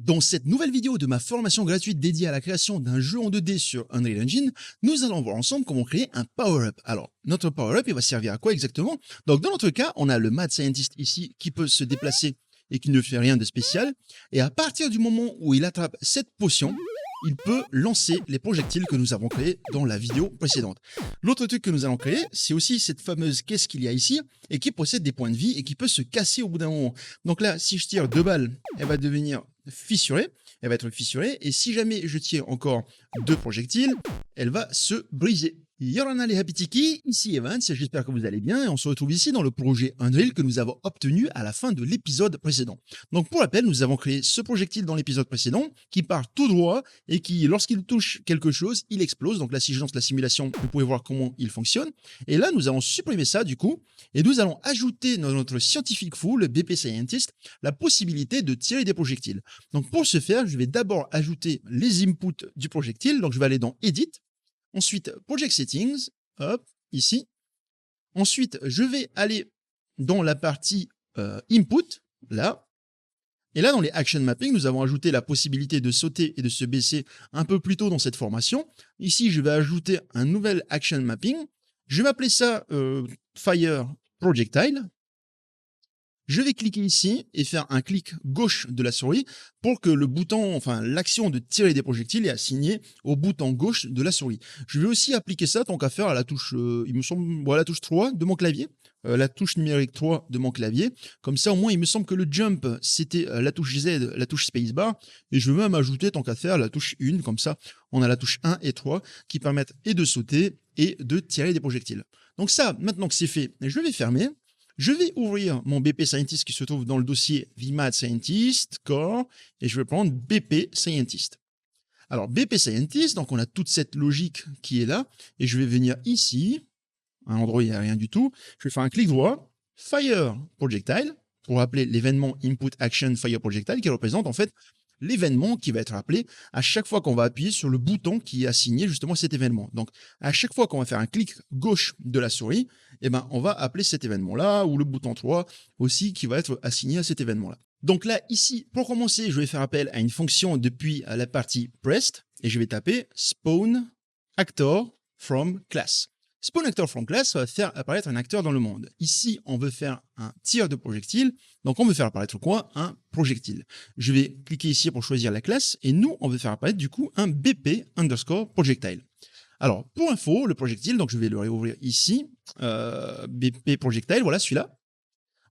Dans cette nouvelle vidéo de ma formation gratuite dédiée à la création d'un jeu en 2D sur Unreal Engine, nous allons voir ensemble comment créer un power-up. Alors, notre power-up, il va servir à quoi exactement? Donc, dans notre cas, on a le Mad Scientist ici qui peut se déplacer et qui ne fait rien de spécial. Et à partir du moment où il attrape cette potion, il peut lancer les projectiles que nous avons créés dans la vidéo précédente. L'autre truc que nous allons créer, c'est aussi cette fameuse caisse qu'il y a ici et qui possède des points de vie et qui peut se casser au bout d'un moment. Donc là, si je tire 2 balles, elle va devenir fissurée, elle va être fissurée, et si jamais je tire encore 2 projectiles, elle va se briser. Yorana les Hapitiki, ici Evans, j'espère que vous allez bien, et on se retrouve ici dans le projet Unreal que nous avons obtenu à la fin de l'épisode précédent. Donc pour rappel, nous avons créé ce projectile dans l'épisode précédent, qui part tout droit, et qui, lorsqu'il touche quelque chose, il explose. Donc là, si je lance la simulation, vous pouvez voir comment il fonctionne. Et là, nous allons supprimer ça du coup, et nous allons ajouter dans notre scientifique fou, le BP Scientist, la possibilité de tirer des projectiles. Donc pour ce faire, je vais d'abord ajouter les inputs du projectile, donc je vais aller dans Edit, ensuite Project Settings, hop, ici. Ensuite, je vais aller dans la partie Input, là. Et là, dans les Action Mapping, nous avons ajouté la possibilité de sauter et de se baisser un peu plus tôt dans cette formation. Ici, je vais ajouter un nouvel Action Mapping. Je vais appeler ça Fire Projectile. Je vais cliquer ici et faire un clic gauche de la souris pour que le bouton, enfin l'action de tirer des projectiles est assignée au bouton gauche de la souris. Je vais aussi appliquer ça tant qu'à faire à la touche, il me semble, voilà, la touche 3 de mon clavier, la touche numérique 3 de mon clavier. Comme ça, au moins, il me semble que le jump, c'était la touche Z, la touche spacebar. Et je vais même ajouter tant qu'à faire la touche 1, comme ça, on a la touche 1 et 3 qui permettent et de sauter et de tirer des projectiles. Donc ça, maintenant que c'est fait, je vais fermer. Je vais ouvrir mon BP Scientist qui se trouve dans le dossier VMAD Scientist, Core, et je vais prendre BP Scientist. Alors, BP Scientist, donc on a toute cette logique qui est là, et je vais venir ici, à un endroit où il n'y a rien du tout, je vais faire un clic droit, Fire Projectile, pour appeler l'événement Input Action Fire Projectile, qui représente en fait l'événement qui va être appelé à chaque fois qu'on va appuyer sur le bouton qui est assigné justement à cet événement. Donc, à chaque fois qu'on va faire un clic gauche de la souris, eh ben, on va appeler cet événement-là, ou le bouton 3 aussi qui va être assigné à cet événement-là. Donc là, ici, pour commencer, je vais faire appel à une fonction depuis la partie pressed, et je vais taper spawn actor from class. Spawn actor from class, ça va faire apparaître un acteur dans le monde. Ici, on veut faire un tir de projectile. Donc, on veut faire apparaître quoi? Un projectile. Je vais cliquer ici pour choisir la classe. Et nous, on veut faire apparaître du coup un BP underscore projectile. Alors, pour info, le projectile, donc je vais le réouvrir ici. BP projectile, voilà celui-là.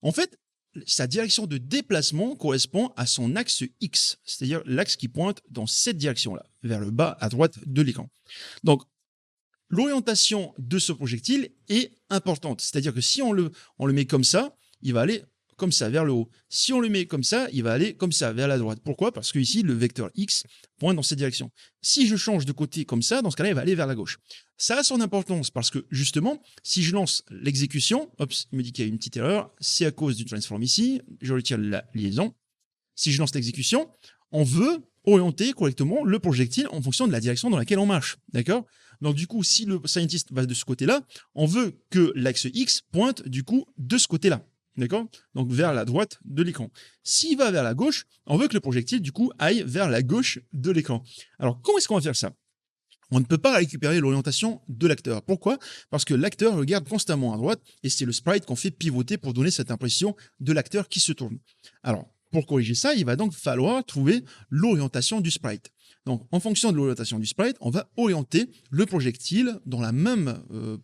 En fait, sa direction de déplacement correspond à son axe X, c'est-à-dire l'axe qui pointe dans cette direction-là, vers le bas à droite de l'écran. Donc, l'orientation de ce projectile est importante. C'est-à-dire que si on le met comme ça, il va aller comme ça, vers le haut. Si on le met comme ça, il va aller comme ça, vers la droite. Pourquoi? Parce que ici, le vecteur X pointe dans cette direction. Si je change de côté comme ça, dans ce cas-là, il va aller vers la gauche. Ça a son importance parce que, justement, si je lance l'exécution, hop, il me dit qu'il y a une petite erreur, c'est à cause du transform ici, je retire la liaison. Si je lance l'exécution, on veut orienter correctement le projectile en fonction de la direction dans laquelle on marche. D'accord? Donc, du coup, si le scientist va de ce côté-là, on veut que l'axe X pointe, du coup, de ce côté-là. D'accord? Donc, vers la droite de l'écran. S'il va vers la gauche, on veut que le projectile, du coup, aille vers la gauche de l'écran. Alors, comment est-ce qu'on va faire ça? On ne peut pas récupérer l'orientation de l'acteur. Pourquoi? Parce que l'acteur regarde constamment à droite et c'est le sprite qu'on fait pivoter pour donner cette impression de l'acteur qui se tourne. Alors, pour corriger ça, il va donc falloir trouver l'orientation du sprite. Donc, en fonction de l'orientation du sprite, on va orienter le projectile dans la même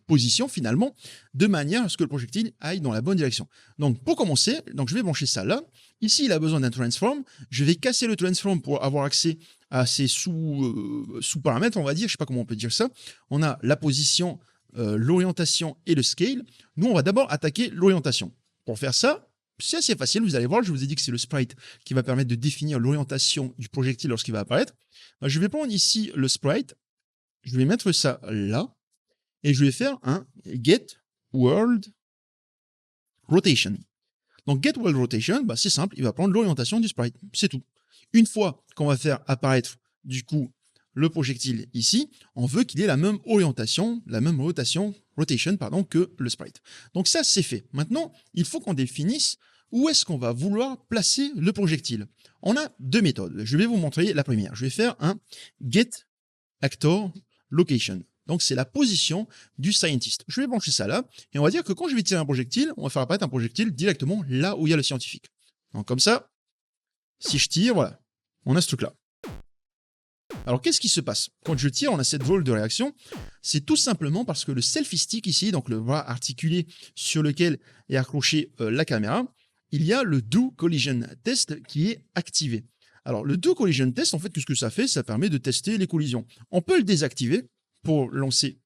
position, finalement, de manière à ce que le projectile aille dans la bonne direction. Donc, pour commencer, donc je vais brancher ça là. Ici, il a besoin d'un transform. Je vais casser le transform pour avoir accès à ces sous-paramètres, on va dire. Je ne sais pas comment on peut dire ça. On a la position, l'orientation et le scale. Nous, on va d'abord attaquer l'orientation. Pour faire ça, c'est assez facile, vous allez voir, je vous ai dit que c'est le sprite qui va permettre de définir l'orientation du projectile lorsqu'il va apparaître. Je vais prendre ici le sprite, je vais mettre ça là, et je vais faire un get world rotation. Donc get world rotation, c'est simple, il va prendre l'orientation du sprite, c'est tout. Une fois qu'on va faire apparaître du coup le projectile ici, on veut qu'il ait la même orientation, rotation, que le sprite. Donc ça, c'est fait. Maintenant, il faut qu'on définisse où est-ce qu'on va vouloir placer le projectile. On a deux méthodes. Je vais vous montrer la première. Je vais faire un get actor location. Donc, c'est la position du scientist. Je vais brancher ça là, et on va dire que quand je vais tirer un projectile, on va faire apparaître un projectile directement là où il y a le scientifique. Donc, comme ça, si je tire, voilà, on a ce truc-là. Alors, qu'est-ce qui se passe? Quand je tire, on a cette drôle de réaction. C'est tout simplement parce que le selfie stick ici, donc le bras articulé sur lequel est accrochée la caméra, il y a le Do Collision Test qui est activé. Alors, le Do Collision Test, en fait, qu'est-ce que ça fait? Ça permet de tester les collisions. On peut le désactiver pour lancer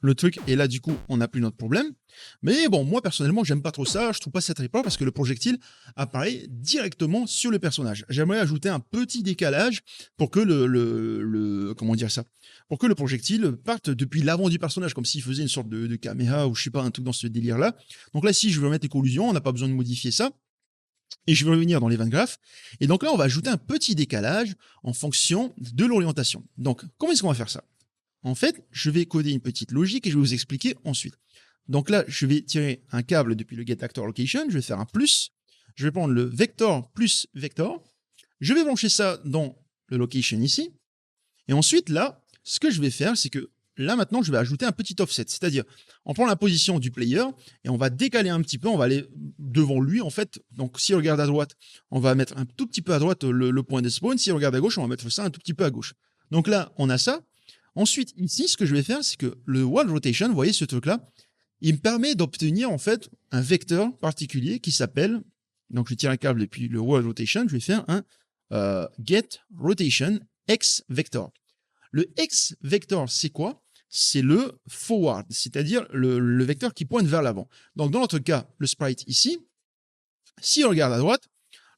le truc, et là, du coup, on n'a plus notre problème. Mais bon, moi, personnellement, j'aime pas trop ça. Je trouve pas ça très propre parce que le projectile apparaît directement sur le personnage. J'aimerais ajouter un petit décalage pour que comment dire ça? Pour que le projectile parte depuis l'avant du personnage, comme s'il faisait une sorte de caméra ou je sais pas, un truc dans ce délire-là. Donc là, si je veux mettre les collisions, on n'a pas besoin de modifier ça. Et je vais revenir dans l'event graph. Et donc là, on va ajouter un petit décalage en fonction de l'orientation. Donc, comment est-ce qu'on va faire ça? En fait, je vais coder une petite logique et je vais vous expliquer ensuite. Donc là, je vais tirer un câble depuis le getActorLocation, je vais faire un plus, je vais prendre le vector plus vector, je vais brancher ça dans le location ici, et ensuite là, ce que je vais faire, c'est que là maintenant, je vais ajouter un petit offset, c'est-à-dire, on prend la position du player et on va décaler un petit peu, on va aller devant lui en fait. Donc si on regarde à droite, on va mettre un tout petit peu à droite le point de spawn, si on regarde à gauche, on va mettre ça un tout petit peu à gauche. Donc là, on a ça. Ensuite, ici, ce que je vais faire, c'est que le World Rotation, vous voyez ce truc-là, il me permet d'obtenir en fait un vecteur particulier qui s'appelle, donc je tire un câble depuis le World Rotation, je vais faire un Get Rotation X Vector. Le X Vector, c'est quoi? C'est le forward, c'est-à-dire le vecteur qui pointe vers l'avant. Donc dans notre cas, le sprite ici, si on regarde à droite,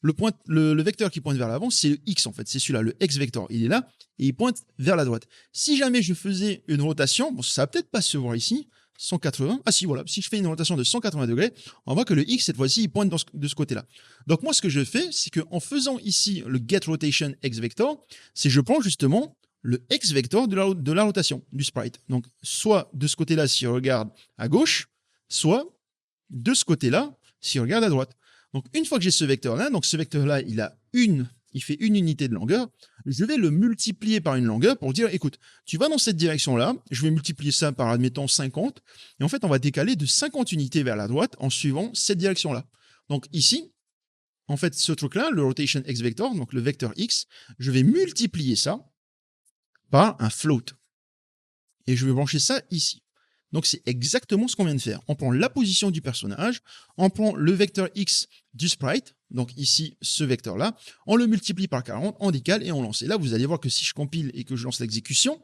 le vecteur qui pointe vers l'avant, c'est le X en fait, c'est celui-là, le X vector, il est là, et il pointe vers la droite. Si jamais je faisais une rotation, bon, ça va peut-être pas se voir ici, 180, ah si voilà, si je fais une rotation de 180 degrés, on voit que le X cette fois-ci, il pointe de ce côté-là. Donc moi ce que je fais, c'est qu'en faisant ici le get rotation X vector, c'est je prends justement le X vector de la rotation du sprite. Donc soit de ce côté-là si on regarde à gauche, soit de ce côté-là si on regarde à droite. Donc, une fois que j'ai ce vecteur-là, donc ce vecteur-là, il fait une unité de longueur, je vais le multiplier par une longueur pour dire, écoute, tu vas dans cette direction-là, je vais multiplier ça par, admettons, 50, et en fait, on va décaler de 50 unités vers la droite en suivant cette direction-là. Donc ici, en fait, ce truc-là, le rotation x vector, donc le vecteur x, je vais multiplier ça par un float. Et je vais brancher ça ici. Donc, c'est exactement ce qu'on vient de faire. On prend la position du personnage, on prend le vecteur X du sprite, donc ici, ce vecteur-là, on le multiplie par 40, on décale et on lance. Et là, vous allez voir que si je compile et que je lance l'exécution,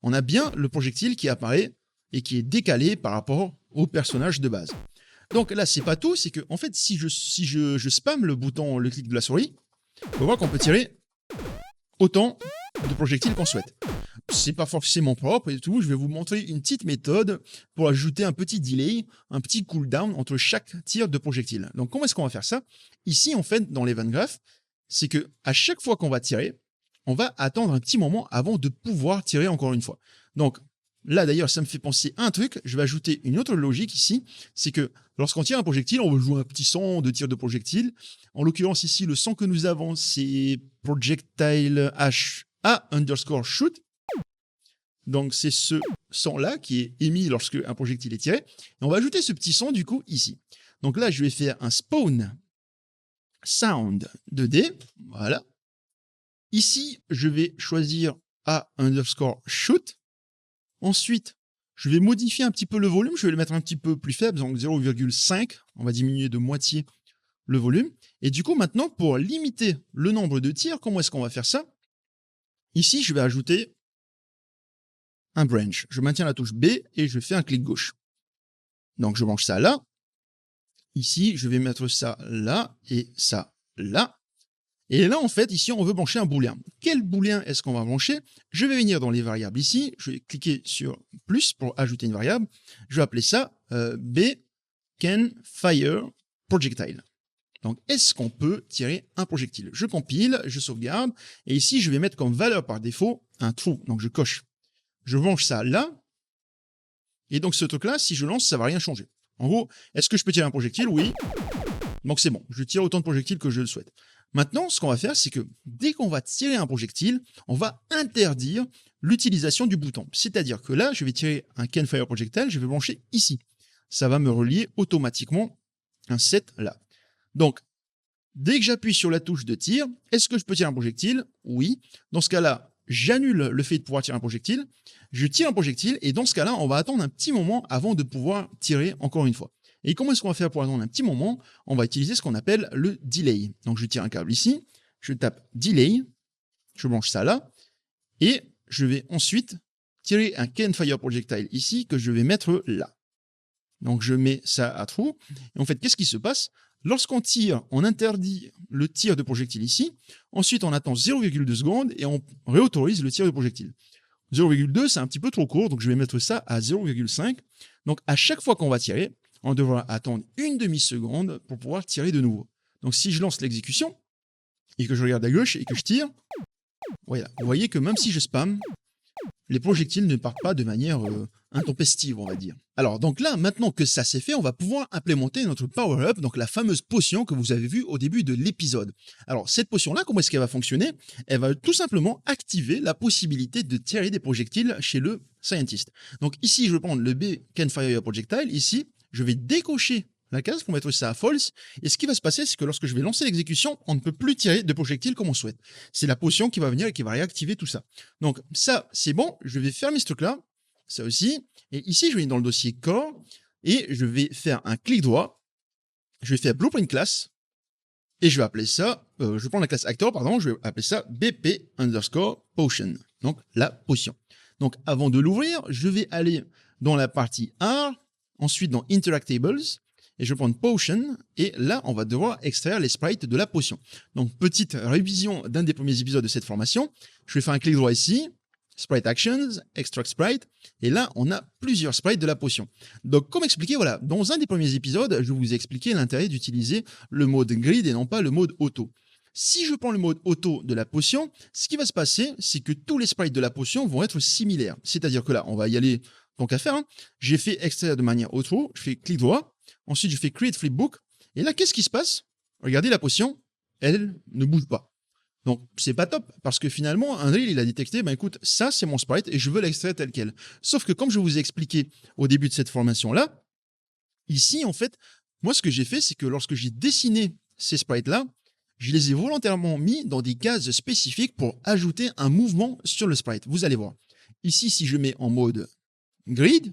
on a bien le projectile qui apparaît et qui est décalé par rapport au personnage de base. Donc là, c'est pas tout, c'est que en fait, si je spamme le clic de la souris, on va voir qu'on peut tirer autant de projectiles qu'on souhaite. C'est pas forcément propre et tout. Je vais vous montrer une petite méthode pour ajouter un petit delay, un petit cooldown entre chaque tir de projectile. Donc, comment est-ce qu'on va faire ça? Ici, en fait, dans l'event graph, c'est que à chaque fois qu'on va tirer, on va attendre un petit moment avant de pouvoir tirer encore une fois. Donc, là, d'ailleurs, ça me fait penser à un truc. Je vais ajouter une autre logique ici. C'est que lorsqu'on tire un projectile, on veut jouer un petit son de tir de projectile. En l'occurrence, ici, le son que nous avons, c'est projectile HA_shoot. Donc, c'est ce son-là qui est émis lorsque un projectile est tiré. Et on va ajouter ce petit son, du coup, ici. Donc là, je vais faire un spawn sound 2D. Voilà. Ici, je vais choisir A_shoot. Ensuite, je vais modifier un petit peu le volume. Je vais le mettre un petit peu plus faible, donc 0,5. On va diminuer de moitié le volume. Et du coup, maintenant, pour limiter le nombre de tirs, comment est-ce qu'on va faire ça? Ici, je vais ajouter un branch. Je maintiens la touche B et je fais un clic gauche. Donc, je branche ça là. Ici, je vais mettre ça là et ça là. Et là, en fait, ici, on veut brancher un booléen. Quel booléen est-ce qu'on va brancher? Je vais venir dans les variables ici. Je vais cliquer sur plus pour ajouter une variable. Je vais appeler ça B can fire projectile. Donc, est-ce qu'on peut tirer un projectile? Je compile, je sauvegarde. Et ici, je vais mettre comme valeur par défaut un true. Donc, je coche. Je branche ça là. Et donc, ce truc-là, si je lance, ça ne va rien changer. En gros, est-ce que je peux tirer un projectile? Oui. Donc c'est bon, je tire autant de projectiles que je le souhaite. Maintenant, ce qu'on va faire, c'est que dès qu'on va tirer un projectile, on va interdire l'utilisation du bouton. C'est-à-dire que là, je vais tirer un Can Fire Projectile, je vais brancher ici. Ça va me relier automatiquement un set là. Donc, dès que j'appuie sur la touche de tir, est-ce que je peux tirer un projectile? Oui. Dans ce cas-là, j'annule le fait de pouvoir tirer un projectile. Je tire un projectile et dans ce cas-là, on va attendre un petit moment avant de pouvoir tirer encore une fois. Et comment est-ce qu'on va faire pour attendre un petit moment? On va utiliser ce qu'on appelle le delay. Donc je tire un câble ici, je tape delay, je branche ça là, et je vais ensuite tirer un Can Fire Projectile ici que je vais mettre là. Donc je mets ça à trou. Et en fait, qu'est-ce qui se passe? Lorsqu'on tire, on interdit le tir de projectile ici. Ensuite, on attend 0,2 secondes et on réautorise le tir de projectile. 0,2, c'est un petit peu trop court, donc je vais mettre ça à 0,5. Donc à chaque fois qu'on va tirer, on devra attendre une demi-seconde pour pouvoir tirer de nouveau. Donc si je lance l'exécution et que je regarde à gauche et que je tire, voilà, vous voyez que même si je spam, les projectiles ne partent pas de manière intempestive, on va dire. Alors, donc là, maintenant que ça c'est fait, on va pouvoir implémenter notre power-up, donc la fameuse potion que vous avez vue au début de l'épisode. Alors, cette potion-là, comment est-ce qu'elle va fonctionner? Elle va tout simplement activer la possibilité de tirer des projectiles chez le Scientist. Donc ici, je vais prendre le B Can Fire Projectile. Ici, je vais décocher la case pour mettre ça à false. Et ce qui va se passer, c'est que lorsque je vais lancer l'exécution, on ne peut plus tirer de projectiles comme on souhaite. C'est la potion qui va venir et qui va réactiver tout ça. Donc ça, c'est bon. Je vais fermer ce truc-là. Ça aussi. Et ici, je vais aller dans le dossier core et je vais faire un clic droit. Je vais faire Blueprint Class. Et je vais appeler ça, je prends la classe Actor, pardon, je vais appeler ça BP underscore Potion. Donc la potion. Donc avant de l'ouvrir, je vais aller dans la partie R, ensuite dans Interactables, et je vais prendre Potion, et là, on va devoir extraire les sprites de la potion. Donc, petite révision d'un des premiers épisodes de cette formation. Je vais faire un clic droit ici, Sprite Actions, Extract Sprite, et là, on a plusieurs sprites de la potion. Donc, comme expliqué, voilà, dans un des premiers épisodes, je vous ai expliqué l'intérêt d'utiliser le mode grid et non pas le mode auto. Si je prends le mode auto de la potion, ce qui va se passer, c'est que tous les sprites de la potion vont être similaires. C'est-à-dire que là, on va y aller tant qu'à faire. J'ai fait extraire de manière auto, je fais clic droit, ensuite je fais create flipbook, et là, qu'est-ce qui se passe? Regardez la potion, elle ne bouge pas. Donc, c'est pas top, parce que finalement, Unreal, il a détecté, ben écoute, ça, c'est mon sprite, et je veux l'extraire tel quel. Sauf que, comme je vous ai expliqué au début de cette formation-là, ici, en fait, moi, ce que j'ai fait, c'est que lorsque j'ai dessiné ces sprites-là, je les ai volontairement mis dans des cases spécifiques pour ajouter un mouvement sur le sprite. Vous allez voir. Ici, si je mets en mode grid,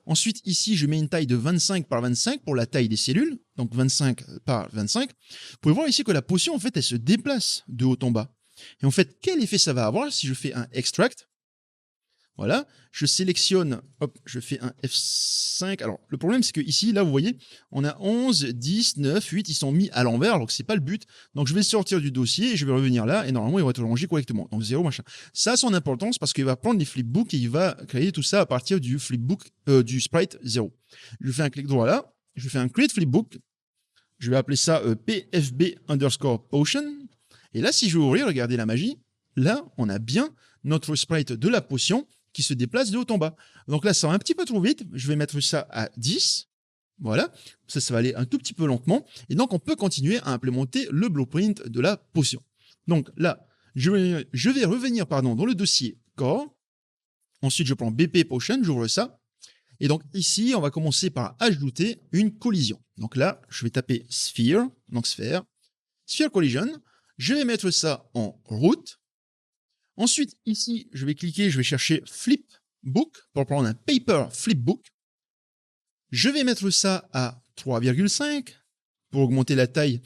ensuite, ici, je mets une taille de 25 par 25 pour la taille des cellules, donc 25 par 25. Vous pouvez voir ici que la potion, en fait, elle se déplace de haut en bas. Et en fait, quel effet ça va avoir si je fais un extract? Voilà, je sélectionne, hop, je fais un F5. Alors, le problème, c'est que ici, là, vous voyez, on a 11, 10, 9, 8, ils sont mis à l'envers, alors que c'est pas le but. Donc, je vais sortir du dossier et je vais revenir là, et normalement, il va être rangé correctement. Donc, 0, machin. Ça a son importance parce qu'il va prendre les flipbooks et il va créer tout ça à partir du flipbook, du sprite 0. Je fais un clic droit là, je fais un create flipbook, je vais appeler ça PFB underscore potion. Et là, si je veux ouvrir, regardez la magie, là, on a bien notre sprite de la potion qui se déplace de haut en bas. Donc là, ça va un petit peu trop vite. Je vais mettre ça à 10. Voilà. Ça va aller un tout petit peu lentement. Et donc, on peut continuer à implémenter le blueprint de la potion. Donc là, je vais revenir dans le dossier core. Ensuite, je prends BP Potion, j'ouvre ça. Et donc ici, on va commencer par ajouter une collision. Donc là, je vais taper Sphere, donc sphère, Sphere Collision. Je vais mettre ça en route. Ensuite, ici, je vais cliquer, je vais chercher Flipbook pour prendre un Paper Flipbook. Je vais mettre ça à 3,5 pour augmenter la taille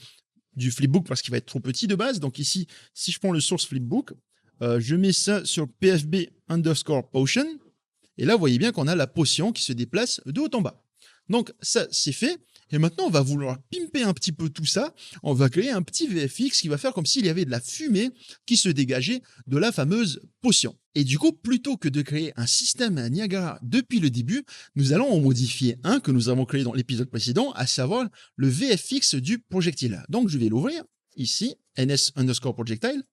du flipbook parce qu'il va être trop petit de base. Donc ici, si je prends le source flipbook, je mets ça sur PFB underscore potion. Et là, vous voyez bien qu'on a la potion qui se déplace de haut en bas. Donc ça, c'est fait. Et maintenant, on va vouloir pimper un petit peu tout ça. On va créer un petit VFX qui va faire comme s'il y avait de la fumée qui se dégageait de la fameuse potion. Et du coup, plutôt que de créer un système à Niagara depuis le début, nous allons en modifier un que nous avons créé dans l'épisode précédent, à savoir le VFX du projectile. Donc, je vais l'ouvrir ici, ns underscore projectile.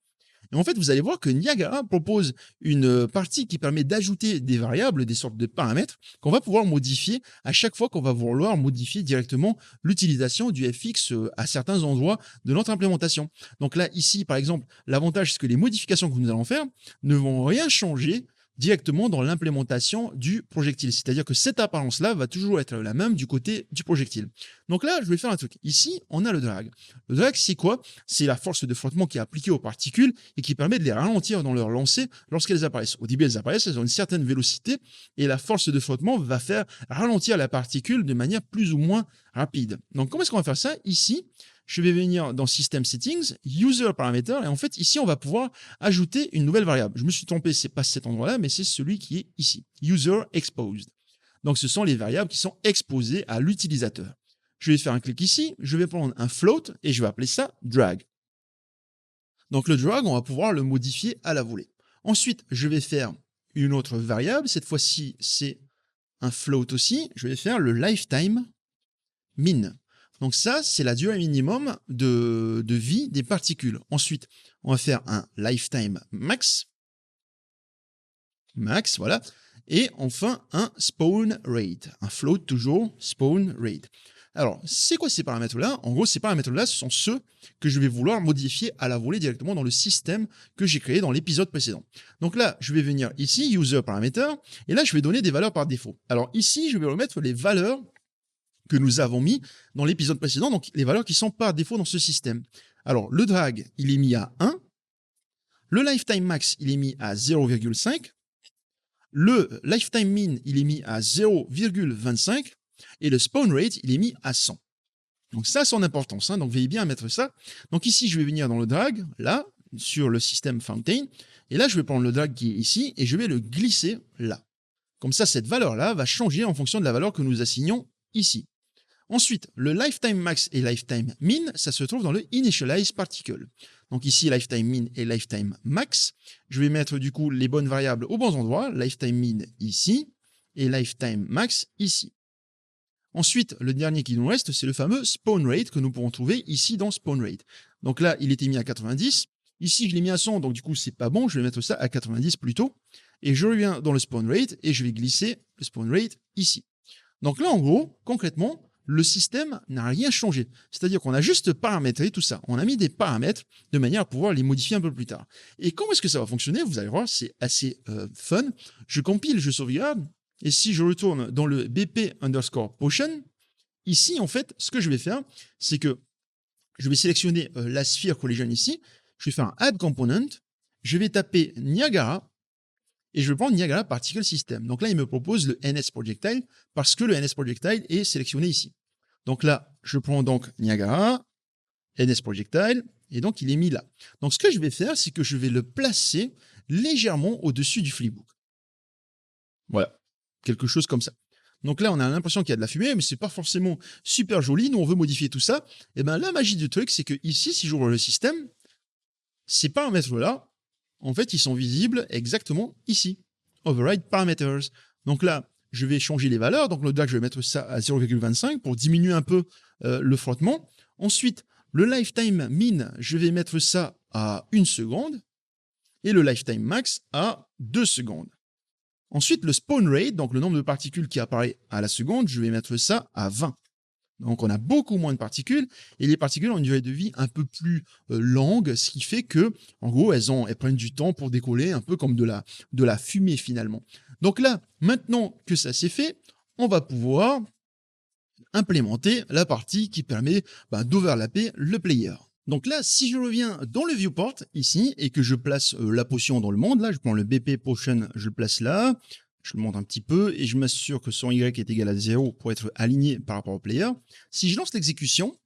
Et en fait, vous allez voir que Niagara propose une partie qui permet d'ajouter des variables, des sortes de paramètres qu'on va pouvoir modifier à chaque fois qu'on va vouloir modifier directement l'utilisation du FX à certains endroits de notre implémentation. Donc là, ici, par exemple, l'avantage, c'est que les modifications que nous allons faire ne vont rien changer directement dans l'implémentation du projectile. C'est-à-dire que cette apparence-là va toujours être la même du côté du projectile. Donc là, je vais faire un truc. Ici, on a le drag. Le drag, c'est quoi? C'est la force de frottement qui est appliquée aux particules et qui permet de les ralentir dans leur lancée lorsqu'elles apparaissent. Au début, elles apparaissent, elles ont une certaine vélocité et la force de frottement va faire ralentir la particule de manière plus ou moins rapide. Donc, comment est-ce qu'on va faire ça? Ici, je vais venir dans System Settings, User Parameter, et en fait, ici, on va pouvoir ajouter une nouvelle variable. Je me suis trompé, c'est pas cet endroit-là, mais c'est celui qui est ici, User Exposed. Donc, ce sont les variables qui sont exposées à l'utilisateur. Je vais faire un clic ici, je vais prendre un float et je vais appeler ça drag. Donc, le drag, on va pouvoir le modifier à la volée. Ensuite, je vais faire une autre variable. Cette fois-ci, c'est un float aussi. Je vais faire le lifetime min. Donc ça, c'est la durée minimum de vie des particules. Ensuite, on va faire un lifetime max. Max, voilà. Et enfin, un spawn rate. Un float toujours, spawn rate. Alors, c'est quoi ces paramètres-là? En gros, ces paramètres-là, ce sont ceux que je vais vouloir modifier à la volée directement dans le système que j'ai créé dans l'épisode précédent. Donc là, je vais venir ici, user parameter, et là, je vais donner des valeurs par défaut. Alors ici, je vais remettre les valeurs que nous avons mis dans l'épisode précédent, donc les valeurs qui sont par défaut dans ce système. Alors, le drag, il est mis à 1. Le lifetime max, il est mis à 0,5. Le lifetime min, il est mis à 0,25. Et le spawn rate, il est mis à 100. Donc ça a son importance, hein, donc veillez bien à mettre ça. Donc ici, je vais venir dans le drag, là, sur le système Fountain. Et là, je vais prendre le drag qui est ici et je vais le glisser là. Comme ça, cette valeur-là va changer en fonction de la valeur que nous assignons ici. Ensuite, le lifetime max et lifetime min, ça se trouve dans le initialize particle. Donc ici, lifetime min et lifetime max. Je vais mettre du coup les bonnes variables aux bons endroits. Lifetime min ici et lifetime max ici. Ensuite, le dernier qui nous reste, c'est le fameux spawn rate que nous pourrons trouver ici dans spawn rate. Donc là, il était mis à 90. Ici, je l'ai mis à 100, donc du coup, c'est pas bon. Je vais mettre ça à 90 plutôt. Et je reviens dans le spawn rate et je vais glisser le spawn rate ici. Donc là, en gros, concrètement, le système n'a rien changé. C'est-à-dire qu'on a juste paramétré tout ça. On a mis des paramètres de manière à pouvoir les modifier un peu plus tard. Et comment est-ce que ça va fonctionner? Vous allez voir, c'est assez fun. Je compile, je sauvegarde. Et si je retourne dans le BP underscore potion, ici, en fait, ce que je vais faire, c'est que je vais sélectionner la sphere collision ici. Je vais faire un add component. Je vais taper Niagara. Et je vais prendre Niagara Particle System. Donc là, il me propose le NS Projectile parce que le NS Projectile est sélectionné ici. Donc là, je prends donc Niagara, NS Projectile, et donc il est mis là. Donc ce que je vais faire, c'est que je vais le placer légèrement au-dessus du flipbook. Voilà, quelque chose comme ça. Donc là, on a l'impression qu'il y a de la fumée, mais c'est pas forcément super joli. Nous, on veut modifier tout ça. Et bien la magie du truc, c'est que ici, si j'ouvre le système, ces paramètres-là, en fait, ils sont visibles exactement ici. Override Parameters. Donc là, je vais changer les valeurs. Donc le drag, je vais mettre ça à 0,25 pour diminuer un peu le frottement. Ensuite, le lifetime min, je vais mettre ça à 1 seconde. Et le lifetime max à 2 secondes. Ensuite, le spawn rate, donc le nombre de particules qui apparaît à la seconde, je vais mettre ça à 20. Donc on a beaucoup moins de particules et les particules ont une durée de vie un peu plus longue, ce qui fait que, en gros, elles prennent du temps pour décoller, un peu comme de la fumée finalement. Donc là, maintenant que ça c'est fait, on va pouvoir implémenter la partie qui permet d'overlapper le player. Donc là, si je reviens dans le viewport ici et que je place la potion dans le monde, là je prends le BP potion, je le place là. Je le monte un petit peu et je m'assure que son Y est égal à 0 pour être aligné par rapport au player. Si je lance l'exécution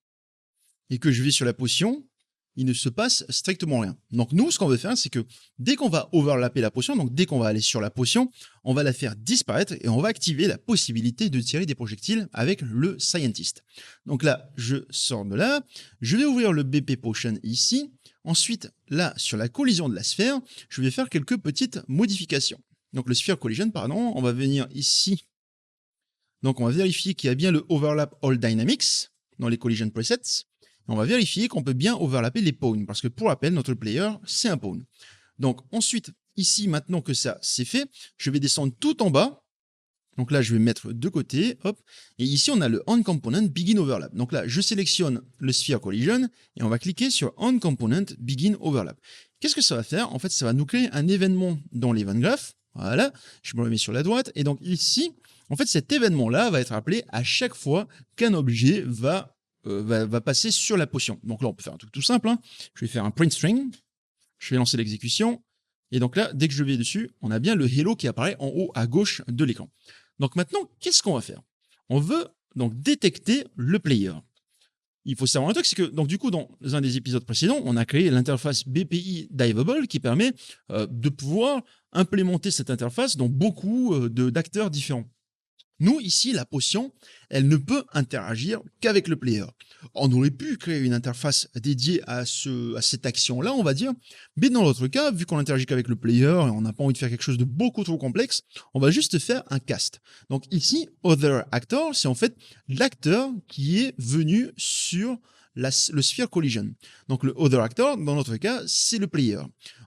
et que je vais sur la potion, il ne se passe strictement rien. Donc nous, ce qu'on veut faire, c'est que dès qu'on va overlapper la potion, donc dès qu'on va aller sur la potion, on va la faire disparaître et on va activer la possibilité de tirer des projectiles avec le Scientist. Donc là, je sors de là, je vais ouvrir le BP Potion ici. Ensuite, là, sur la collision de la sphère, je vais faire quelques petites modifications. Donc le Sphere Collision, pardon, on va venir ici. Donc on va vérifier qu'il y a bien le Overlap All Dynamics dans les Collision Presets. on va vérifier qu'on peut bien overlapper les pawns, parce que pour rappel, notre player, c'est un pawn. Donc ensuite, ici, maintenant que ça c'est fait, je vais descendre tout en bas. Donc là, je vais mettre de côté, hop. Et ici, on a le onComponent Begin Overlap. Donc là, je sélectionne le Sphere Collision et on va cliquer sur onComponent Begin Overlap. Qu'est-ce que ça va faire? En fait, ça va nous créer un événement dans l'event graph. Voilà, je me le mets sur la droite. Et donc ici, en fait, cet événement-là va être appelé à chaque fois qu'un objet va passer sur la potion. Donc là, on peut faire un truc tout simple, hein. Je vais faire un print string. Je vais lancer l'exécution. Et donc là, dès que je vais dessus, on a bien le hello qui apparaît en haut à gauche de l'écran. Donc maintenant, qu'est-ce qu'on va faire? On veut donc détecter le player. Il faut savoir un truc, c'est que donc du coup, dans un des épisodes précédents, on a créé l'interface BPI Diveable qui permet de pouvoir implémenter cette interface dans beaucoup d'acteurs différents. Nous, ici, la potion, elle ne peut interagir qu'avec le player. On aurait pu créer une interface dédiée à cette action-là, on va dire, mais dans l'autre cas, vu qu'on interagit qu'avec le player et on n'a pas envie de faire quelque chose de beaucoup trop complexe, on va juste faire un cast. Donc ici, Other Actor, c'est en fait l'acteur qui est venu sur le Sphere Collision. Donc le Other Actor, dans notre cas, c'est le player.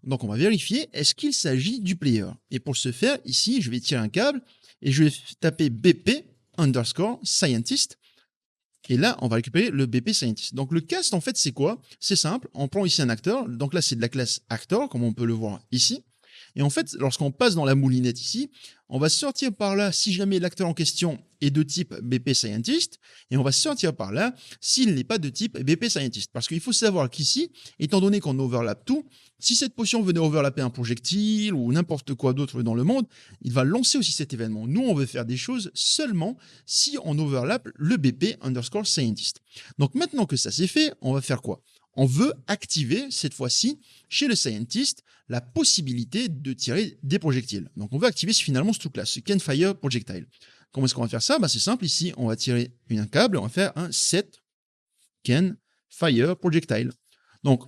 Donc on va vérifier, est-ce qu'il s'agit du player? Et pour ce faire, ici, je vais tirer un câble, et je vais taper BP underscore scientist. Et là, on va récupérer le BP scientist. Donc, le cast, en fait, c'est quoi? C'est simple. On prend ici un acteur. Donc là, c'est de la classe actor, comme on peut le voir ici. Et en fait, lorsqu'on passe dans la moulinette ici, on va sortir par là si jamais l'acteur en question est de type BP Scientist, et on va sortir par là s'il n'est pas de type BP Scientist. Parce qu'il faut savoir qu'ici, étant donné qu'on overlappe tout, si cette potion venait overlapper un projectile ou n'importe quoi d'autre dans le monde, il va lancer aussi cet événement. Nous, on veut faire des choses seulement si on overlappe le BP underscore Scientist. Donc maintenant que ça c'est fait, on va faire quoi? On veut activer cette fois-ci chez le Scientist la possibilité de tirer des projectiles. Donc on veut activer finalement ce truc-là, ce Can Fire Projectile. Comment est-ce qu'on va faire ça? C'est simple, ici on va tirer un câble, on va faire un set Can Fire Projectile. Donc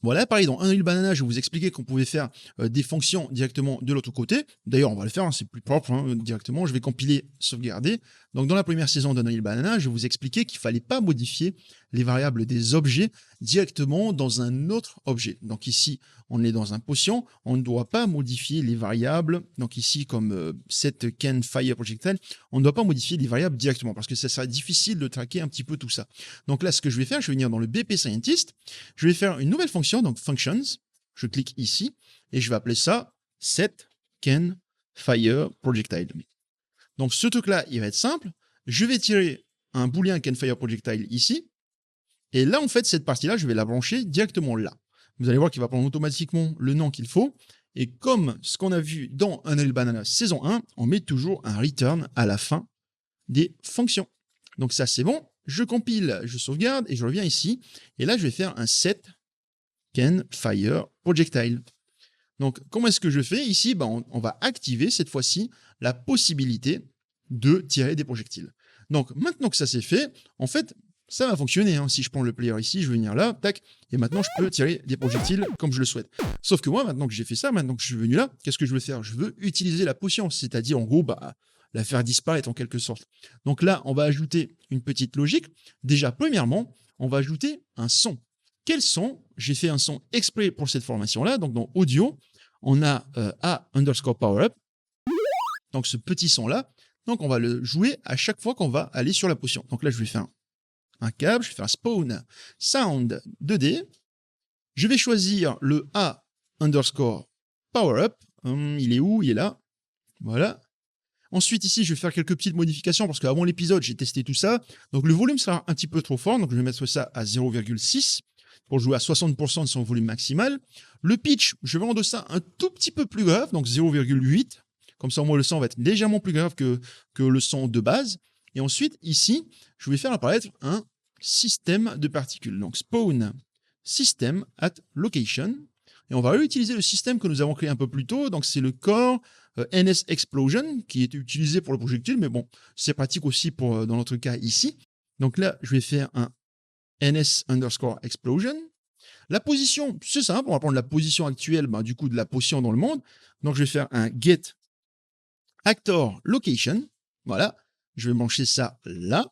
voilà, pareil, dans Unreal Banana, je vais vous expliquer qu'on pouvait faire des fonctions directement de l'autre côté. D'ailleurs, on va le faire, hein, c'est plus propre directement. Je vais compiler, sauvegarder. Donc, dans la première saison d'Unreal Banana, je vais vous expliquer qu'il ne fallait pas modifier les variables des objets directement dans un autre objet. Donc ici, on est dans un potion, on ne doit pas modifier les variables. Donc ici, comme set can fire projectile, on ne doit pas modifier les variables directement parce que ça serait difficile de traquer un petit peu tout ça. Donc là, ce que je vais faire, je vais venir dans le BP Scientist, je vais faire une nouvelle fonction, donc functions, je clique ici et je vais appeler ça set can fire projectile. Donc ce truc-là, il va être simple. Je vais tirer un boolean can fire projectile ici. Et là, en fait, cette partie-là, je vais la brancher directement là. Vous allez voir qu'il va prendre automatiquement le nom qu'il faut. Et comme ce qu'on a vu dans Unreal Banana saison 1, on met toujours un return à la fin des fonctions. Donc ça, c'est bon. Je compile, je sauvegarde et je reviens ici. Et là, je vais faire un set can fire projectile. Donc, comment est-ce que je fais? Ici, on va activer cette fois-ci la possibilité de tirer des projectiles. Donc, maintenant que ça c'est fait, en fait, ça va fonctionner. Si je prends le player ici, je vais venir là, tac, et maintenant je peux tirer des projectiles comme je le souhaite. Sauf que moi, maintenant que j'ai fait ça, maintenant que je suis venu là, qu'est-ce que je veux faire? Je veux utiliser la potion, c'est-à-dire en gros, la faire disparaître en quelque sorte. Donc là, on va ajouter une petite logique. Déjà, premièrement, on va ajouter un son. Quel son? J'ai fait un son exprès pour cette formation-là. Donc dans audio, on a A underscore power up. Donc ce petit son-là. Donc on va le jouer à chaque fois qu'on va aller sur la potion. Donc là, je vais faire un câble, je vais faire un spawn sound 2D. Je vais choisir le A underscore power up. Il est où? Il est là. Voilà. Ensuite, ici, je vais faire quelques petites modifications parce qu'avant l'épisode, j'ai testé tout ça. Donc le volume sera un petit peu trop fort. Donc je vais mettre ça à 0,6 pour jouer à 60% de son volume maximal. Le pitch, je vais rendre ça un tout petit peu plus grave, donc 0,8. Comme ça, au moins, le son va être légèrement plus grave que le son de base. Et ensuite, ici, je vais faire apparaître un système de particules. Donc, spawn system at location. Et on va réutiliser le système que nous avons créé un peu plus tôt. Donc, c'est le core NS Explosion qui est utilisé pour le projectile. Mais bon, c'est pratique aussi pour, dans notre cas ici. Donc là, je vais faire un NS underscore explosion. La position, c'est simple, on va prendre la position actuelle du coup de la potion dans le monde. Donc je vais faire un get actor location. Voilà, je vais brancher ça là.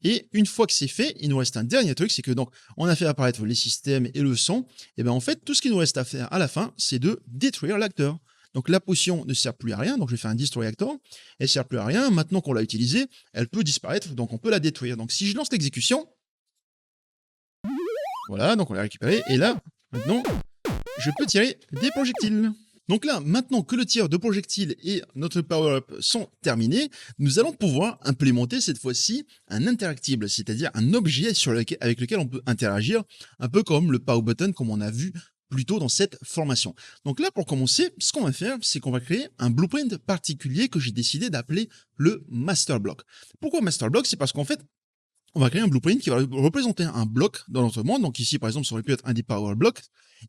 Et une fois que c'est fait, il nous reste un dernier truc, c'est que donc on a fait apparaître les systèmes et le son. Et bien en fait, tout ce qu'il nous reste à faire à la fin, c'est de détruire l'acteur. Donc la potion ne sert plus à rien, donc je vais faire un destroy actor. Elle ne sert plus à rien. Maintenant qu'on l'a utilisée, elle peut disparaître, donc on peut la détruire. Donc si je lance l'exécution, voilà, donc on l'a récupéré. Et là, maintenant, je peux tirer des projectiles. Donc là, maintenant que le tir de projectiles et notre power-up sont terminés, nous allons pouvoir implémenter cette fois-ci un interactible, c'est-à-dire un objet avec lequel on peut interagir, un peu comme le power button comme on a vu plus tôt dans cette formation. Donc là, pour commencer, ce qu'on va faire, c'est qu'on va créer un blueprint particulier que j'ai décidé d'appeler le master block. Pourquoi master block? C'est parce qu'en fait, on va créer un blueprint qui va représenter un bloc dans notre monde. Donc ici, par exemple, ça aurait pu être un des power blocks.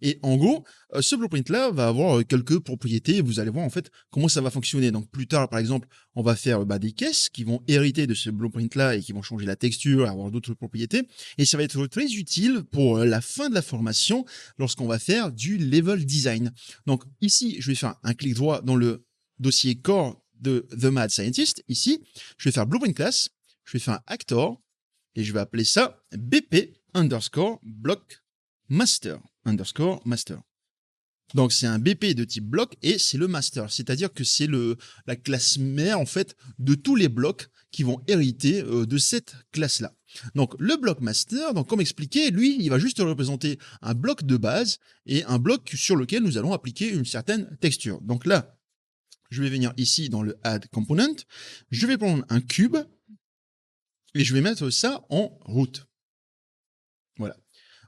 Et en gros, ce blueprint-là va avoir quelques propriétés. Vous allez voir en fait comment ça va fonctionner. Donc plus tard, par exemple, on va faire des caisses qui vont hériter de ce blueprint-là et qui vont changer la texture, avoir d'autres propriétés. Et ça va être très utile pour la fin de la formation lorsqu'on va faire du level design. Donc ici, je vais faire un clic droit dans le dossier core de The Mad Scientist. Ici, je vais faire blueprint class. Je vais faire un actor. Et je vais appeler ça BP underscore block master underscore master. Donc c'est un BP de type bloc et c'est le master, c'est-à-dire que c'est la classe mère en fait de tous les blocs qui vont hériter de cette classe-là. Donc le bloc master, donc comme expliqué, lui, il va juste représenter un bloc de base et un bloc sur lequel nous allons appliquer une certaine texture. Donc là, je vais venir ici dans le add component, je vais prendre un cube. Et je vais mettre ça en route. Voilà.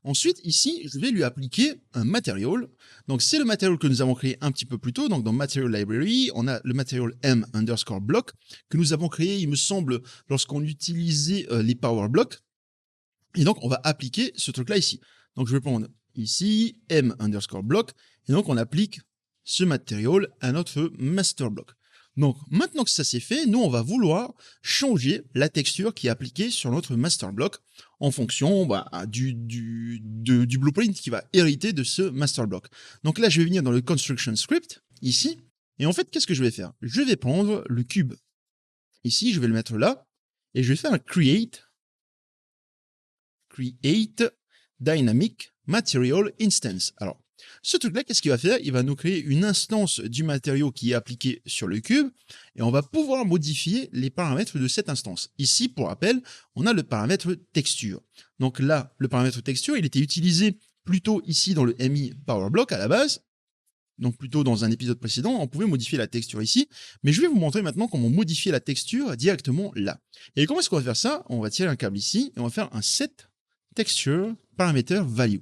Ensuite, ici, je vais lui appliquer un material. Donc, c'est le material que nous avons créé un petit peu plus tôt. Donc, dans Material Library, on a le material M underscore block que nous avons créé, il me semble, lorsqu'on utilisait les power blocks. Et donc, on va appliquer ce truc-là ici. Donc, je vais prendre ici M underscore block. Et donc, on applique ce material à notre master block. Donc, maintenant que ça c'est fait, nous, on va vouloir changer la texture qui est appliquée sur notre master block en fonction du blueprint qui va hériter de ce master block. Donc là, je vais venir dans le construction script, ici, et en fait, qu'est-ce que je vais faire? Je vais prendre le cube. Ici, je vais le mettre là, et je vais faire un create dynamic material instance. Alors, ce truc-là, qu'est-ce qu'il va faire? Il va nous créer une instance du matériau qui est appliqué sur le cube et on va pouvoir modifier les paramètres de cette instance. Ici, pour rappel, on a le paramètre texture. Donc là, le paramètre texture, il était utilisé plutôt ici dans le MI Power Block à la base. Donc plutôt dans un épisode précédent, on pouvait modifier la texture ici. Mais je vais vous montrer maintenant comment modifier la texture directement là. Et comment est-ce qu'on va faire ça? On va tirer un câble ici et on va faire un set texture parameter value.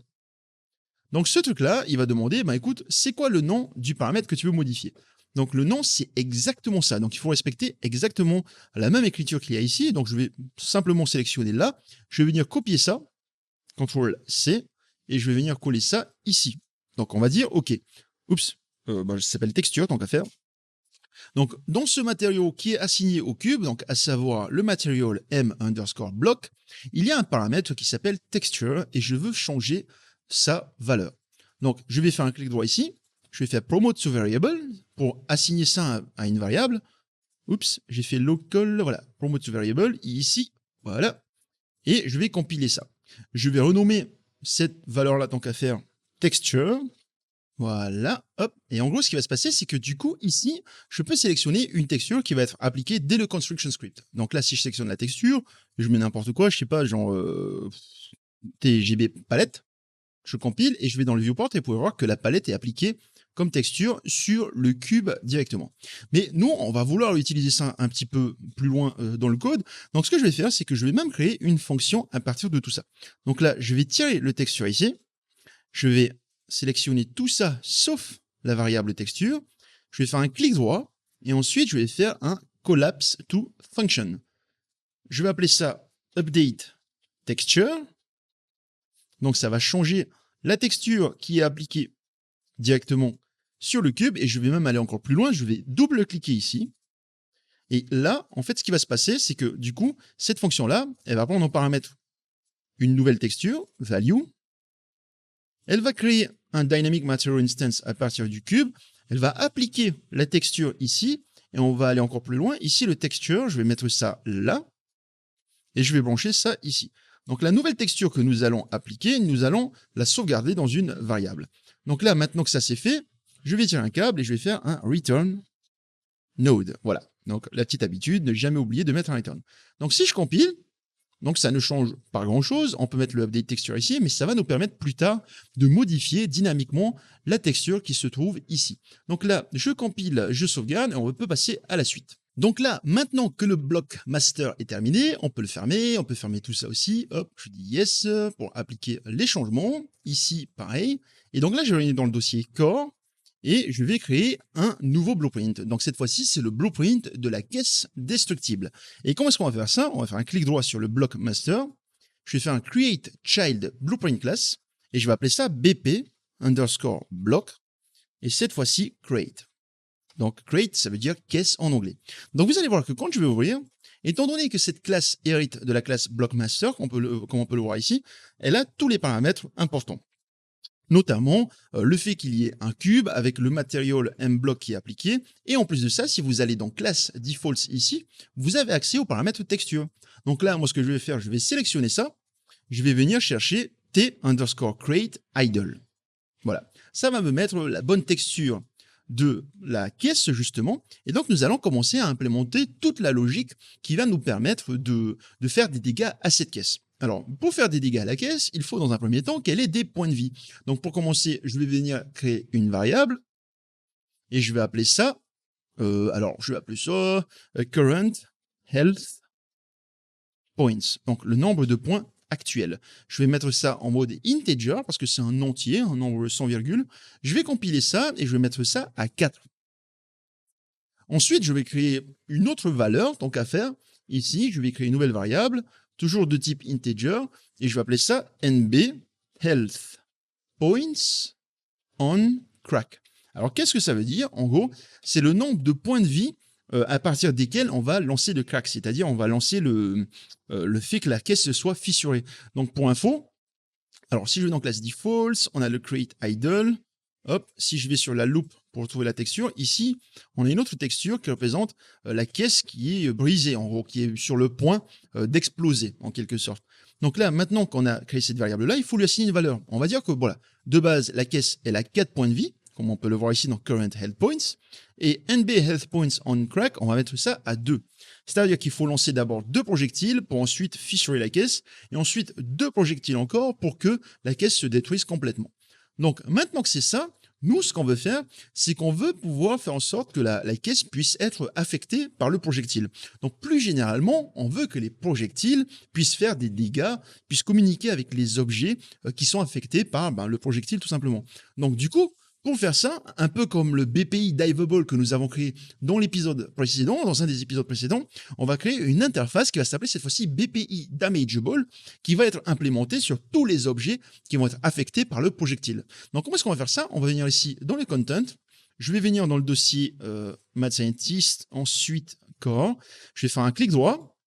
Donc ce truc-là, il va demander, écoute, c'est quoi le nom du paramètre que tu veux modifier? Donc le nom, c'est exactement ça. Donc il faut respecter exactement la même écriture qu'il y a ici. Donc je vais simplement sélectionner là. Je vais venir copier ça, CTRL-C, et je vais venir coller ça ici. Donc on va dire, OK, oups, ça s'appelle texture, tant qu'à faire. Donc dans ce matériau qui est assigné au cube, donc à savoir le material M underscore block, il y a un paramètre qui s'appelle texture, et je veux changer sa valeur. Donc, je vais faire un clic droit ici. Je vais faire promote to variable pour assigner ça à une variable. Oups, j'ai fait local, voilà, promote to variable, ici, voilà. Et je vais compiler ça. Je vais renommer cette valeur-là, tant qu'à faire, texture. Voilà, hop. Et en gros, ce qui va se passer, c'est que du coup, ici, je peux sélectionner une texture qui va être appliquée dès le construction script. Donc là, si je sélectionne la texture, je mets n'importe quoi, je sais pas, genre TGB palette. Je compile et je vais dans le viewport et vous pouvez voir que la palette est appliquée comme texture sur le cube directement. Mais nous, on va vouloir utiliser ça un petit peu plus loin dans le code. Donc ce que je vais faire, c'est que je vais même créer une fonction à partir de tout ça. Donc là, je vais tirer le texture ici. Je vais sélectionner tout ça sauf la variable texture. Je vais faire un clic droit et ensuite je vais faire un collapse to function. Je vais appeler ça update texture. Donc ça va changer la texture qui est appliquée directement sur le cube et je vais même aller encore plus loin, je vais double-cliquer ici. Et là, en fait, ce qui va se passer, c'est que du coup, cette fonction-là, elle va prendre en paramètre une nouvelle texture, value. Elle va créer un dynamic material instance à partir du cube. Elle va appliquer la texture ici et on va aller encore plus loin. Ici, le texture, je vais mettre ça là. et je vais brancher ça ici. Donc la nouvelle texture que nous allons appliquer, nous allons la sauvegarder dans une variable. Donc là, maintenant que ça c'est fait, je vais tirer un câble et je vais faire un return node. Voilà. Donc la petite habitude, ne jamais oublier de mettre un return. Donc si je compile, donc ça ne change pas grand-chose. On peut mettre le update texture ici, mais ça va nous permettre plus tard de modifier dynamiquement la texture qui se trouve ici. Donc là, je compile, je sauvegarde et on peut passer à la suite. Donc là, maintenant que le bloc master est terminé, on peut le fermer, on peut fermer tout ça aussi. Hop, je dis yes pour appliquer les changements. Ici, pareil. Et donc là, je vais venir dans le dossier core et je vais créer un nouveau blueprint. Donc cette fois-ci, c'est le blueprint de la caisse destructible. Et comment est-ce qu'on va faire ça? On va faire un clic droit sur le bloc master. Je vais faire un create child blueprint class et je vais appeler ça bp underscore block. Et cette fois-ci, create. Donc create, ça veut dire caisse en anglais. Donc vous allez voir que quand je vais ouvrir, étant donné que cette classe hérite de la classe blockmaster, comme on peut le voir ici, elle a tous les paramètres importants. Notamment le fait qu'il y ait un cube avec le material mblock qui est appliqué. Et en plus de ça, si vous allez dans classe defaults ici, vous avez accès aux paramètres texture. Donc là, moi, ce que je vais faire, je vais sélectionner ça. Je vais venir chercher t underscore create idle. Voilà. Ça va me mettre la bonne texture de la caisse, justement. Et donc, nous allons commencer à implémenter toute la logique qui va nous permettre de faire des dégâts à cette caisse. Alors, pour faire des dégâts à la caisse, il faut dans un premier temps qu'elle ait des points de vie. Donc, pour commencer, je vais venir créer une variable et je vais appeler ça, je vais appeler ça current health points. Donc, le nombre de points actuel. Je vais mettre ça en mode integer parce que c'est un entier, un nombre sans virgule. Je vais compiler ça et je vais mettre ça à 4. Ensuite, je vais créer une autre valeur, donc à faire. Ici, je vais créer une nouvelle variable, toujours de type integer, et je vais appeler ça nb health points on crack. Alors, qu'est-ce que ça veut dire? En gros, c'est le nombre de points de vie à partir desquels on va lancer le crack, c'est-à-dire on va lancer le fait que la caisse soit fissurée. Donc pour info, alors si je vais dans classe defaults, on a le create idle. Hop, si je vais sur la loupe pour trouver la texture, ici, on a une autre texture qui représente la caisse qui est brisée, en gros, qui est sur le point d'exploser, en quelque sorte. Donc là, maintenant qu'on a créé cette variable-là, il faut lui assigner une valeur. On va dire que, voilà, de base, la caisse, elle a 4 points de vie, comme on peut le voir ici dans current health points, et nb health points on crack, on va mettre ça à 2. C'est-à-dire qu'il faut lancer d'abord 2 projectiles pour ensuite fissurer la caisse, et ensuite 2 projectiles encore pour que la caisse se détruise complètement. Donc maintenant que c'est ça, nous, ce qu'on veut faire, c'est qu'on veut pouvoir faire en sorte que la caisse puisse être affectée par le projectile. Donc plus généralement, on veut que les projectiles puissent faire des dégâts, puissent communiquer avec les objets qui sont affectés par le projectile tout simplement. Donc du coup, pour faire ça, un peu comme le BPI Diveable que nous avons créé dans l'épisode précédent, dans un des épisodes précédents, on va créer une interface qui va s'appeler cette fois-ci BPI Damageable, qui va être implémentée sur tous les objets qui vont être affectés par le projectile. Donc comment est-ce qu'on va faire ça? On va venir ici dans le content, je vais venir dans le dossier Mad Scientist, ensuite Core, je vais faire un clic droit,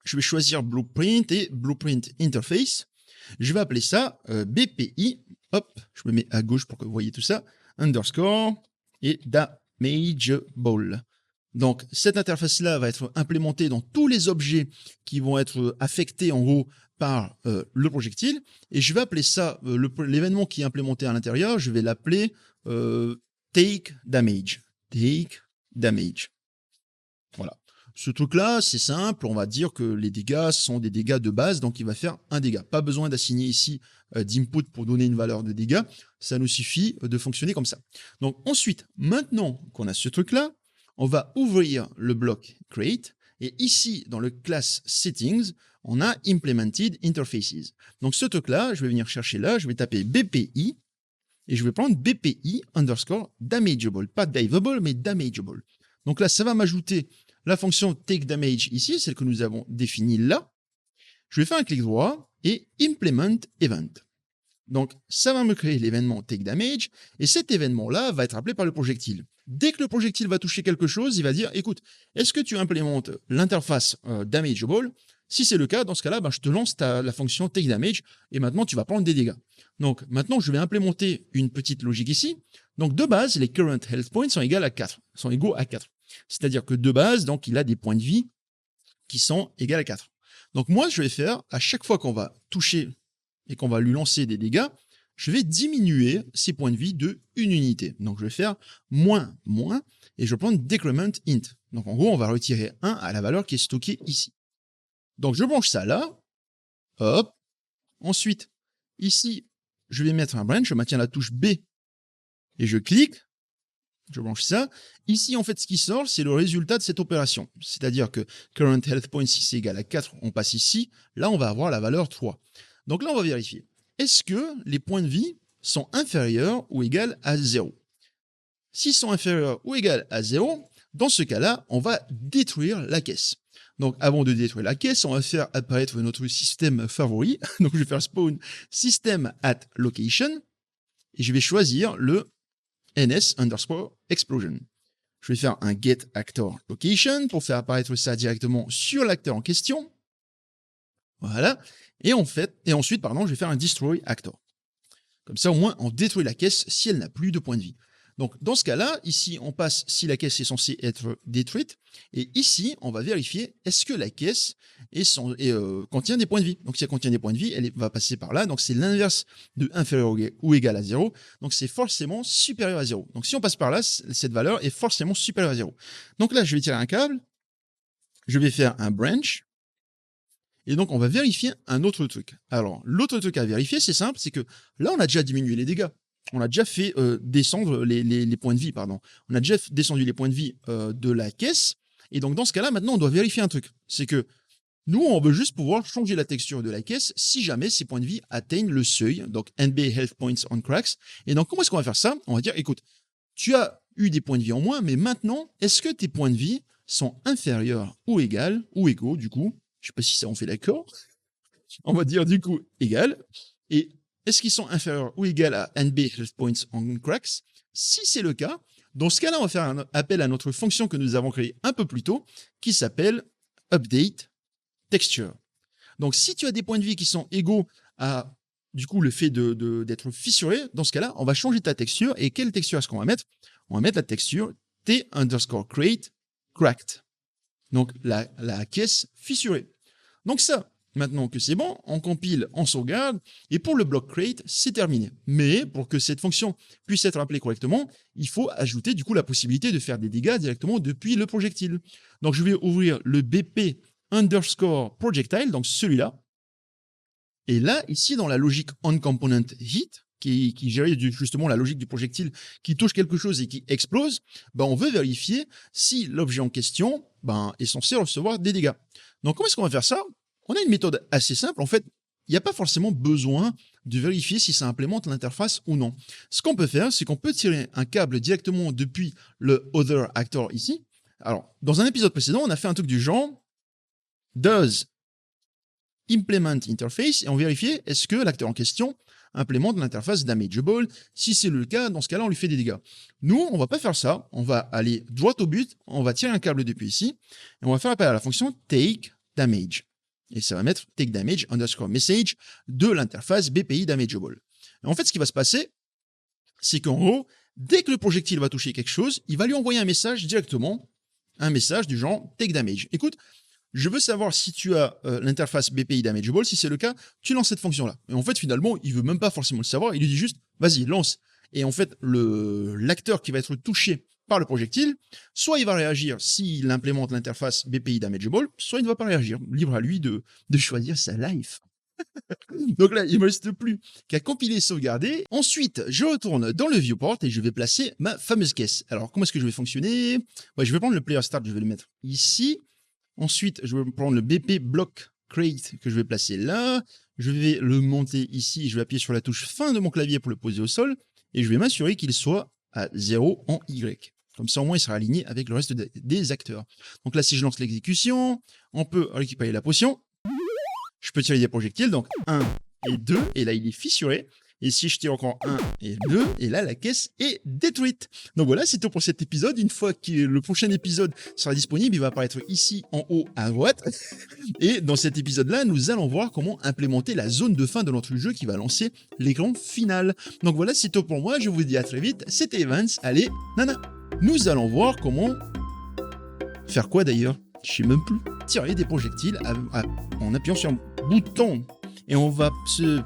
je vais choisir Blueprint et Blueprint Interface, je vais appeler ça BPI. Hop, je me mets à gauche pour que vous voyez tout ça, underscore et damageable. Donc, cette interface-là va être implémentée dans tous les objets qui vont être affectés en gros par le projectile. Et je vais appeler ça, l'événement qui est implémenté à l'intérieur, je vais l'appeler take damage. Take damage. Voilà. Ce truc-là, c'est simple, on va dire que les dégâts sont des dégâts de base, donc il va faire un dégât. Pas besoin d'assigner ici d'input pour donner une valeur de dégâts, ça nous suffit de fonctionner comme ça. Donc ensuite, maintenant qu'on a ce truc-là, on va ouvrir le bloc create, et ici, dans le class settings, on a implemented interfaces. Donc ce truc-là, je vais venir chercher là, je vais taper BPI, et je vais prendre BPI underscore damageable, pas diveable, mais damageable. Donc là, ça va m'ajouter la fonction takeDamage ici, celle que nous avons définie là. Je vais faire un clic droit et implement event. Donc, ça va me créer l'événement takeDamage et cet événement-là va être appelé par le projectile. Dès que le projectile va toucher quelque chose, il va dire, écoute, est-ce que tu implémentes l'interface damageable? Si c'est le cas, dans ce cas-là, je te lance la fonction takeDamage et maintenant tu vas prendre des dégâts. Donc, maintenant, je vais implémenter une petite logique ici. Donc, de base, les current health points sont égaux à 4. C'est-à-dire que de base, donc, il a des points de vie qui sont égaux à 4. Donc moi, je vais faire, à chaque fois qu'on va toucher et qu'on va lui lancer des dégâts, je vais diminuer ses points de vie de 1 unité. Donc je vais faire moins, moins, et je vais prendre decrement int. Donc en gros, on va retirer 1 à la valeur qui est stockée ici. Donc je branche ça là, hop. Ensuite, ici, je vais mettre un branch, je maintiens la touche B, et je clique, je branche ça. Ici, en fait, ce qui sort, c'est le résultat de cette opération. C'est-à-dire que current health points, si c'est égal à 4, on passe ici. Là, on va avoir la valeur 3. Donc là, on va vérifier. Est-ce que les points de vie sont inférieurs ou égaux à 0? S'ils sont inférieurs ou égaux à 0, dans ce cas-là, on va détruire la caisse. Donc, avant de détruire la caisse, on va faire apparaître notre système favori. Donc, je vais faire spawn system at location, et je vais choisir le ns_explosion. Je vais faire un get actor location pour faire apparaître ça directement sur l'acteur en question. Voilà. Et ensuite, je vais faire un destroy actor. Comme ça, au moins, on détruit la caisse si elle n'a plus de points de vie. Donc, dans ce cas-là, ici, on passe si la caisse est censée être détruite. Et ici, on va vérifier est-ce que la caisse contient des points de vie. Donc, si elle contient des points de vie, elle va passer par là. Donc, c'est l'inverse de inférieur ou égal à 0. Donc, c'est forcément supérieur à 0. Donc, si on passe par là, cette valeur est forcément supérieure à 0. Donc là, je vais tirer un câble. Je vais faire un branch. Et donc, on va vérifier un autre truc. Alors, l'autre truc à vérifier, c'est simple, c'est que là, on a déjà diminué les dégâts. On a déjà fait descendre les points de vie, pardon. On a déjà descendu les points de vie de la caisse. Et donc, dans ce cas-là, maintenant, on doit vérifier un truc. C'est que nous, on veut juste pouvoir changer la texture de la caisse si jamais ces points de vie atteignent le seuil. Donc, NB Health Points on Cracks. Et donc, comment est-ce qu'on va faire ça? On va dire, écoute, tu as eu des points de vie en moins, mais maintenant, est-ce que tes points de vie sont inférieurs ou égaux, du coup? Je ne sais pas si ça on fait d'accord. On va dire, du coup, égal. Et est-ce qu'ils sont inférieurs ou égaux à NB Health Points on Cracks? Si c'est le cas, dans ce cas-là, on va faire un appel à notre fonction que nous avons créée un peu plus tôt, qui s'appelle update texture. Donc, si tu as des points de vie qui sont égaux à, du coup, le fait d'être fissuré, dans ce cas-là, on va changer ta texture. Et quelle texture est-ce qu'on va mettre? On va mettre la texture T_create cracked. Donc, la caisse fissurée. Donc ça, maintenant que c'est bon, on compile, on sauvegarde, et pour le bloc create, c'est terminé. Mais pour que cette fonction puisse être appelée correctement, il faut ajouter du coup la possibilité de faire des dégâts directement depuis le projectile. Donc je vais ouvrir le BP_projectile, donc celui-là. Et là, ici, dans la logique onComponentHit, qui gère justement la logique du projectile qui touche quelque chose et qui explose, on veut vérifier si l'objet en question est censé recevoir des dégâts. Donc, comment est-ce qu'on va faire ça? On a une méthode assez simple. En fait, il n'y a pas forcément besoin de vérifier si ça implémente l'interface ou non. Ce qu'on peut faire, c'est qu'on peut tirer un câble directement depuis le Other Actor ici. Alors, dans un épisode précédent, on a fait un truc du genre does implement interface et on vérifiait est-ce que l'acteur en question implémente l'interface damageable. Si c'est le cas, dans ce cas-là, on lui fait des dégâts. Nous, on va pas faire ça. On va aller droit au but. On va tirer un câble depuis ici et on va faire appel à la fonction take damage. Et ça va mettre take damage underscore message de l'interface BPI damageable. Et en fait, ce qui va se passer, c'est qu'en gros, dès que le projectile va toucher quelque chose, il va lui envoyer un message directement, un message du genre take damage. Écoute, je veux savoir si tu as l'interface BPI damageable. Si c'est le cas, tu lances cette fonction-là. Et en fait, finalement, il veut même pas forcément le savoir. Il lui dit juste, vas-y, lance. Et en fait, l'acteur qui va être touché par le projectile, soit il va réagir s'il implémente l'interface BPI damageable, soit il ne va pas réagir. Libre à lui de choisir sa life. Donc là, il ne me reste plus qu'à compiler et sauvegarder. Ensuite, je retourne dans le viewport et je vais placer ma fameuse caisse. Alors, comment est-ce que je vais fonctionner? Je vais prendre le player start, je vais le mettre ici. Ensuite, je vais prendre le BP block create que je vais placer là. Je vais le monter ici. Je vais appuyer sur la touche fin de mon clavier pour le poser au sol. Et je vais m'assurer qu'il soit à 0 en Y. Comme ça, au moins, il sera aligné avec le reste des acteurs. Donc là, si je lance l'exécution, on peut récupérer la potion. Je peux tirer des projectiles. Donc 1 et 2. Et là, il est fissuré. Et si je tire encore 1 et 2, et là, la caisse est détruite. Donc voilà, c'est tout pour cet épisode. Une fois que le prochain épisode sera disponible, il va apparaître ici en haut à droite. Et dans cet épisode-là, nous allons voir comment implémenter la zone de fin de notre jeu qui va lancer l'écran final. Donc voilà, c'est tout pour moi. Je vous dis à très vite. C'était Evans. Allez, nana. Nous allons voir comment... Faire quoi d'ailleurs? Je sais même plus. tirer des projectiles en appuyant sur un bouton. Et on va se